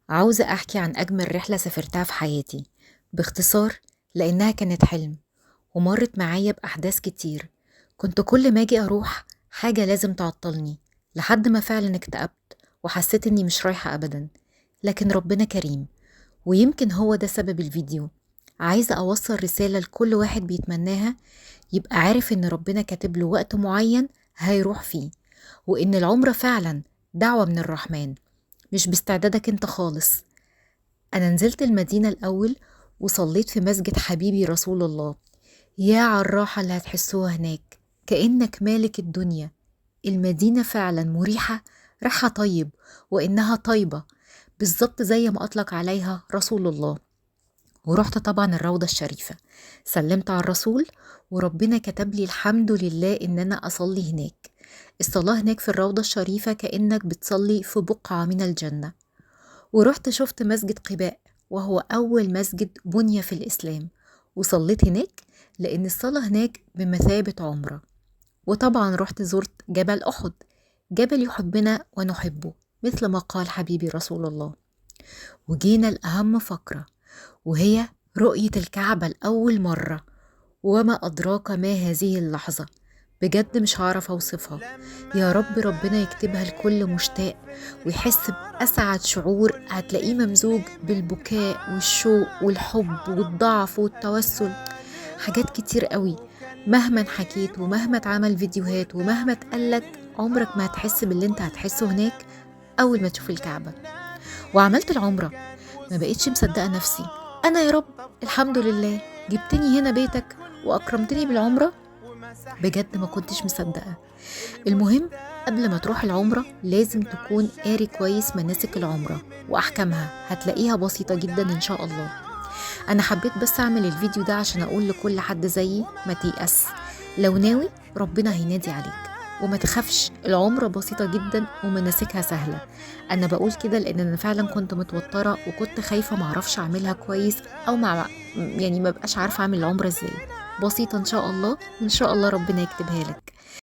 عاوزة أحكي عن أجمل رحلة سافرتها في حياتي باختصار، لأنها كانت حلم ومرت معايا بأحداث كتير. كنت كل ما أجي أروح حاجة لازم تعطلني لحد ما فعلا اكتئبت وحسيت إني مش رايحة أبدا. لكن ربنا كريم، ويمكن هو ده سبب الفيديو. عايزة أوصل رسالة لكل واحد بيتمناها، يبقى عارف إن ربنا كاتب له وقت معين هيروح فيه، وإن العمر فعلا دعوة من الرحمن، مش باستعدادك انت خالص. أنا نزلت المدينة الأول وصليت في مسجد حبيبي رسول الله. يا على الراحة اللي هتحسوها هناك، كأنك مالك الدنيا. المدينة فعلا مريحة، ريحها طيب وإنها طيبة، بالظبط زي ما أطلق عليها رسول الله. ورحت طبعا الروضة الشريفة، سلمت على الرسول، وربنا كتب لي الحمد لله إن أنا أصلي هناك. الصلاة هناك في الروضة الشريفة كأنك بتصلي في بقعة من الجنة. ورحت شفت مسجد قباء، وهو أول مسجد بني في الإسلام، وصليت هناك لأن الصلاة هناك بمثابة عمرة. وطبعا رحت زرت جبل أحد، جبل يحبنا ونحبه مثل ما قال حبيبي رسول الله. وجينا الأهم فقرة، وهي رؤية الكعبة لأول مرة. وما أدراك ما هذه اللحظة، بجد مش هعرف أوصفها. يا رب ربنا يكتبها لكل مشتاق ويحس بأسعد شعور هتلاقيه ممزوج بالبكاء والشوق والحب والضعف والتوسل، حاجات كتير قوي. مهما حكيت ومهما اتعمل فيديوهات ومهما اتقالك، عمرك ما هتحس باللي انت هتحسه هناك أول ما تشوف الكعبة. وعملت العمرة، ما بقيتش مصدقة نفسي. أنا يا رب الحمد لله جبتني هنا بيتك وأكرمتني بالعمرة، بجد ما كنتش مصدقة. المهم، قبل ما تروح العمرة لازم تكون قاري كويس مناسك العمرة وأحكامها، هتلاقيها بسيطة جدا إن شاء الله. أنا حبيت بس أعمل الفيديو ده عشان أقول لكل حد زيي ما تيأس، لو ناوي ربنا هينادي عليك. وما تخافش، العمرة بسيطة جدا ومناسكها سهلة. أنا بقول كده لأن أنا فعلا كنت متوترة وكنت خايفة معرفش أعملها كويس، أو يعني ما بقاش عارفة أعمل العمرة إزاي. بسيطة إن شاء الله، وإن شاء الله ربنا يكتبها لك.